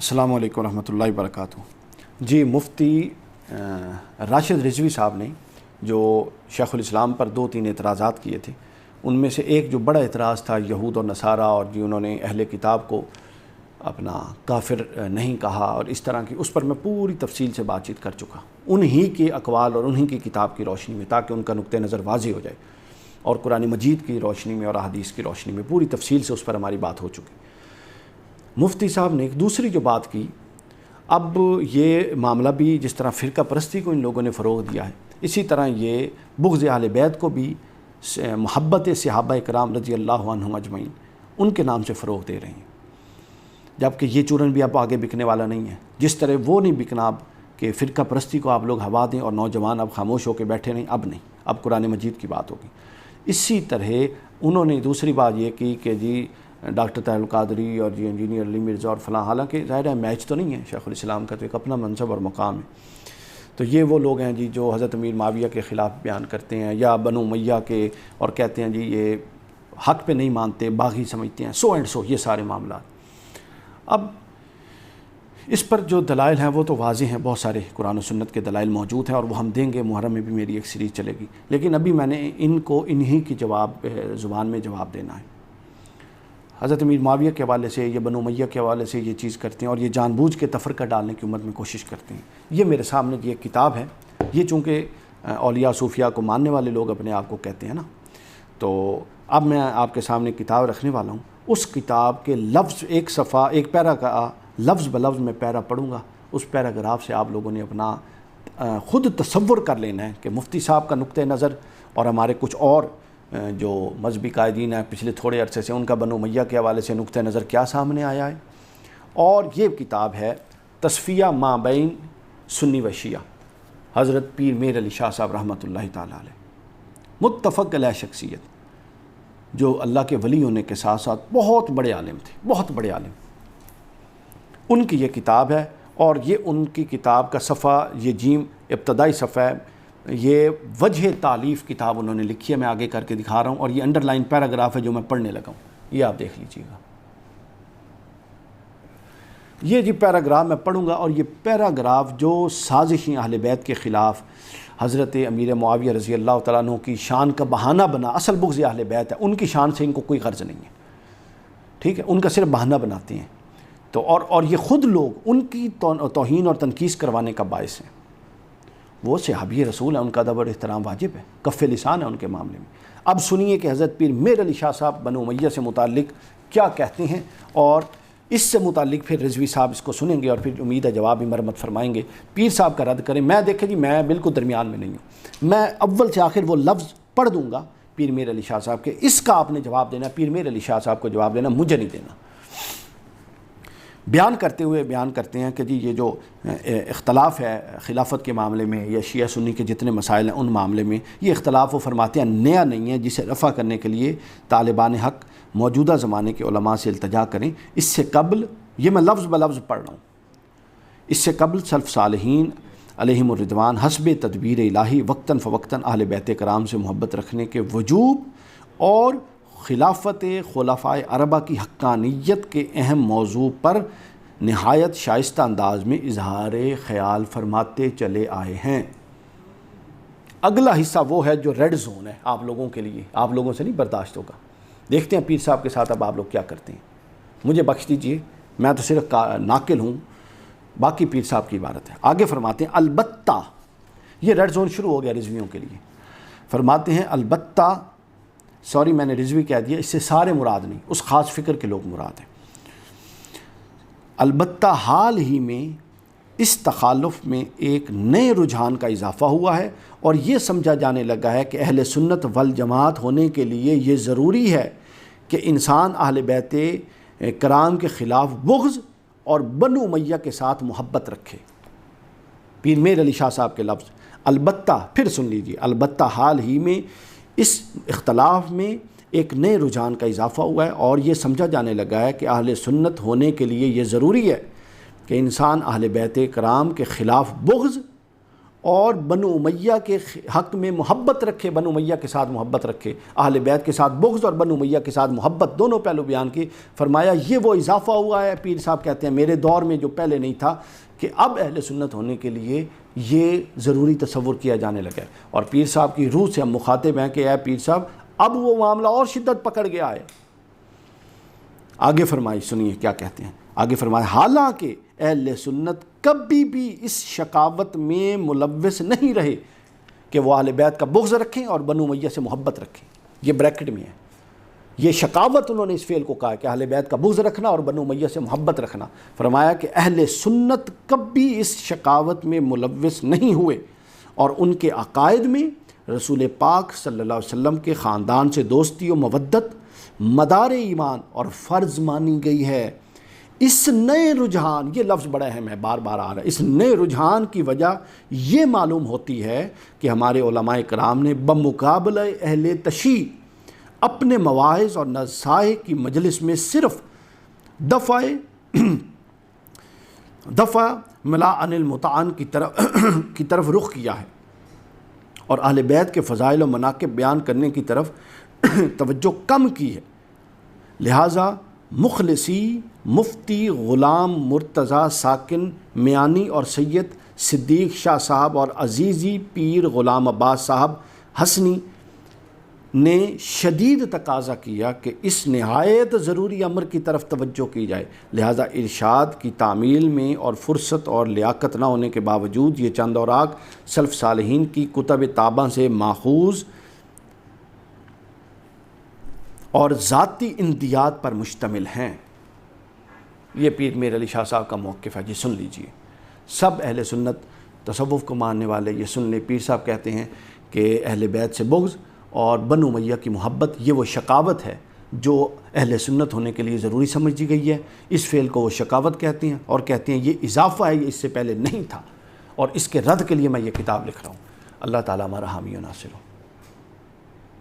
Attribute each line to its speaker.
Speaker 1: السلام علیکم ورحمۃ اللہ وبرکاتہ۔ جی، مفتی راشد رضوی صاحب نے جو شیخ الاسلام پر 2-3 اعتراضات کیے تھے، ان میں سے ایک جو بڑا اعتراض تھا یہود اور نصارہ، اور جی انہوں نے اہل کتاب کو اپنا کافر نہیں کہا اور اس طرح کی، اس پر میں پوری تفصیل سے بات چیت کر چکا انہی کے اقوال اور انہی کی کتاب کی روشنی میں، تاکہ ان کا نقطہ نظر واضح ہو جائے، اور قرآن مجید کی روشنی میں اور احادیث کی روشنی میں پوری تفصیل سے اس پر ہماری بات ہو چکی۔ مفتی صاحب نے ایک دوسری جو بات کی، اب یہ معاملہ بھی جس طرح فرقہ پرستی کو ان لوگوں نے فروغ دیا ہے، اسی طرح یہ بغض اہل بیت کو بھی محبت صحابہ کرام رضی اللہ عنہم اجمعین ان کے نام سے فروغ دے رہے ہیں، جبکہ یہ چورن بھی اب آگے بکنے والا نہیں ہے۔ جس طرح وہ نہیں بکنا اب کہ فرقہ پرستی کو آپ لوگ ہوا دیں اور نوجوان اب خاموش ہو کے بیٹھے نہیں، اب نہیں، اب قرآن مجید کی بات ہوگی۔ اسی طرح انہوں نے دوسری بات یہ کی کہ جی ڈاکٹر طاہر القادری اور جی انجینئر علی مرزا اور فلاں، حالانکہ ظاہر ہے میچ تو نہیں ہے، شیخ الاسلام کا تو ایک اپنا منصب اور مقام ہے، تو یہ وہ لوگ ہیں جی جو حضرت امیر معاویہ کے خلاف بیان کرتے ہیں یا بنو امیہ کے، اور کہتے ہیں جی یہ حق پہ نہیں مانتے، باغی سمجھتے ہیں، سو اینڈ سو، یہ سارے معاملات۔ اب اس پر جو دلائل ہیں وہ تو واضح ہیں، بہت سارے قرآن و سنت کے دلائل موجود ہیں، اور وہ ہم دیں گے، محرم میں بھی میری ایک سیریز چلے گی، لیکن ابھی میں نے ان کو انہی کی زبان میں جواب دینا ہے۔ حضرت امیر معاویہ کے حوالے سے یا بنو امیہ کے حوالے سے یہ چیز کرتے ہیں، اور یہ جان بوجھ کے تفرقہ ڈالنے کی امت میں کوشش کرتے ہیں۔ یہ میرے سامنے یہ کتاب ہے، یہ چونکہ اولیاء صوفیاء کو ماننے والے لوگ اپنے آپ کو کہتے ہیں نا، تو اب میں آپ کے سامنے کتاب رکھنے والا ہوں۔ اس کتاب کے لفظ، ایک صفحہ، ایک پیرا کا لفظ بلفظ میں پیرا پڑھوں گا، اس پیراگراف سے آپ لوگوں نے اپنا خود تصور کر لینا ہے کہ مفتی صاحب کا نقطہ نظر اور ہمارے کچھ اور جو مذہبی قائدین ہیں پچھلے تھوڑے عرصے سے، ان کا بنو امیہ کے حوالے سے نقطہ نظر کیا سامنے آیا ہے۔ اور یہ کتاب ہے تصفیہ ما بین سنی و شیعہ، حضرت پیر میر علی شاہ صاحب رحمۃ اللہ تعالیٰ علیہ، متفق علیہ شخصیت، جو اللہ کے ولی ہونے کے ساتھ ساتھ بہت بڑے عالم تھے، بہت بڑے عالم، ان کی یہ کتاب ہے۔ اور یہ ان کی کتاب کا صفحہ، یہ جیم ابتدائی صفحہ ہے، یہ وجہ تالیف کتاب انہوں نے لکھی ہے، میں آگے کر کے دکھا رہا ہوں، اور یہ انڈر لائن پیراگراف ہے جو میں پڑھنے لگا ہوں، یہ آپ دیکھ لیجئے گا۔ یہ جی پیراگراف میں پڑھوں گا، اور یہ پیراگراف جو سازشیں اہل بیت کے خلاف حضرت امیر معاویہ رضی اللہ تعالیٰ عنہ کی شان کا بہانہ بنا، اصل بغض اہل بیت ہے، ان کی شان سے ان کو کوئی غرض نہیں ہے، ٹھیک ہے، ان کا صرف بہانہ بناتے ہیں، تو اور یہ خود لوگ ان کی توہین اور تنقیص کروانے کا باعث ہیں۔ وہ صحابی رسول ہیں، ان کا ادب اور احترام واجب ہے، کف لسان ہے ان کے معاملے میں۔ اب سنیے کہ حضرت پیر میر علی شاہ صاحب بنو امیہ سے متعلق کیا کہتے ہیں، اور اس سے متعلق پھر رضوی صاحب اس کو سنیں گے، اور پھر امید ہے جواب بھی مرمت فرمائیں گے، پیر صاحب کا رد کریں۔ میں دیکھیں جی، میں بالکل درمیان میں نہیں ہوں، میں اول سے آخر وہ لفظ پڑھ دوں گا پیر میر علی شاہ صاحب کے، اس کا آپ نے جواب دینا، پیر میر علی شاہ صاحب کو جواب دینا، مجھے نہیں دینا۔ بیان کرتے ہوئے بیان کرتے ہیں کہ جی یہ جو اختلاف ہے خلافت کے معاملے میں یا شیعہ سنی کے جتنے مسائل ہیں ان معاملے میں، یہ اختلاف وہ فرماتے ہیں نیا نہیں ہے، جسے رفع کرنے کے لیے طالبان حق موجودہ زمانے کے علماء سے التجا کریں۔ اس سے قبل، یہ میں لفظ بلفظ پڑھ رہا ہوں، اس سے قبل سلف صالحین علیہم الرضوان حسب تدبیر الہی وقتاً فوقتاً اہل بیت کرام سے محبت رکھنے کے وجوب اور خلافت خلفائے اربعہ کی حقانیت کے اہم موضوع پر نہایت شائستہ انداز میں اظہار خیال فرماتے چلے آئے ہیں۔ اگلا حصہ وہ ہے جو ریڈ زون ہے آپ لوگوں کے لیے، آپ لوگوں سے نہیں برداشت ہوگا۔ دیکھتے ہیں پیر صاحب کے ساتھ اب آپ لوگ کیا کرتے ہیں، مجھے بخش دیجئے، میں تو صرف ناقل ہوں، باقی پیر صاحب کی عبارت ہے۔ آگے فرماتے ہیں البتہ، یہ ریڈ زون شروع ہو گیا رضویوں کے لیے، فرماتے ہیں البتہ، سوری میں نے رضوی کہہ دیا، اس سے سارے مراد نہیں، اس خاص فکر کے لوگ مراد ہیں۔ البتہ حال ہی میں اس تخالف میں ایک نئے رجحان کا اضافہ ہوا ہے، اور یہ سمجھا جانے لگا ہے کہ اہل سنت والجماعت ہونے کے لیے یہ ضروری ہے کہ انسان اہل بیت کرام کے خلاف بغض اور بنو امیہ کے ساتھ محبت رکھے۔ پیر میر علی شاہ صاحب کے لفظ البتہ، پھر سن لیجیے، البتہ حال ہی میں اس اختلاف میں ایک نئے رجحان کا اضافہ ہوا ہے، اور یہ سمجھا جانے لگا ہے کہ اہل سنت ہونے کے لیے یہ ضروری ہے کہ انسان اہل بیت کرام کے خلاف بغض اور بنو امیہ کے حق میں محبت رکھے، بنو امیہ کے ساتھ محبت رکھے، اہل بیت کے ساتھ بغض اور بنو امیہ کے ساتھ محبت، دونوں پہلو بیان کی۔ فرمایا یہ وہ اضافہ ہوا ہے، پیر صاحب کہتے ہیں میرے دور میں جو پہلے نہیں تھا، کہ اب اہل سنت ہونے کے لیے یہ ضروری تصور کیا جانے لگا ہے۔ اور پیر صاحب کی روح سے ہم مخاطب ہیں کہ اے پیر صاحب اب وہ معاملہ اور شدت پکڑ گیا ہے۔ آگے فرمائی، سنیے کیا کہتے ہیں، آگے فرمایا حالانکہ اہل سنت کبھی بھی اس شقاوت میں ملوث نہیں رہے کہ وہ اہل بیت کا بغض رکھیں اور بنو امیہ سے محبت رکھیں، یہ بریکٹ میں ہے، یہ شقاوت انہوں نے اس فعل کو کہا کہ اہل بیت کا بغض رکھنا اور بنو امیہ سے محبت رکھنا۔ فرمایا کہ اہل سنت کبھی اس شقاوت میں ملوث نہیں ہوئے اور ان کے عقائد میں رسول پاک صلی اللہ علیہ وسلم کے خاندان سے دوستی و مودت مدار ایمان اور فرض مانی گئی ہے۔ اس نئے رجحان، یہ لفظ بڑا اہم ہے، بار بار آ رہا ہے، اس نئے رجحان کی وجہ یہ معلوم ہوتی ہے کہ ہمارے علماء کرام نے بمقابلہ اہل تشیع اپنے مواعظ اور نصائح کی مجلس میں صرف دفع ملا عن المطعن کی طرف رخ کیا ہے اور اہل بیت کے فضائل و مناقب بیان کرنے کی طرف توجہ کم کی ہے۔ لہٰذا مخلصی مفتی غلام مرتضیٰ ساکن میانی اور سید صدیق شاہ صاحب اور عزیزی پیر غلام عباس صاحب حسنی نے شدید تقاضا کیا کہ اس نہایت ضروری امر کی طرف توجہ کی جائے۔ لہٰذا ارشاد کی تعمیل میں اور فرصت اور لیاقت نہ ہونے کے باوجود یہ چند اوراق سلف صالحین کی کتب تابہ سے ماخوذ اور ذاتی اندیات پر مشتمل ہیں۔ یہ پیر میر علی شاہ صاحب کا موقف ہے، جی سن لیجئے۔ سب اہل سنت تصوف کو ماننے والے یہ سن لیں، پیر صاحب کہتے ہیں کہ اہل بیت سے بغض اور بنو امیہ کی محبت یہ وہ شقاوت ہے جو اہل سنت ہونے کے لیے ضروری سمجھی گئی ہے۔ اس فعل کو وہ شقاوت کہتے ہیں اور کہتے ہیں یہ اضافہ ہے، یہ اس سے پہلے نہیں تھا، اور اس کے رد کے لیے میں یہ کتاب لکھ رہا ہوں۔ اللہ تعالیٰ ہمارا حامی و ناصر ہو۔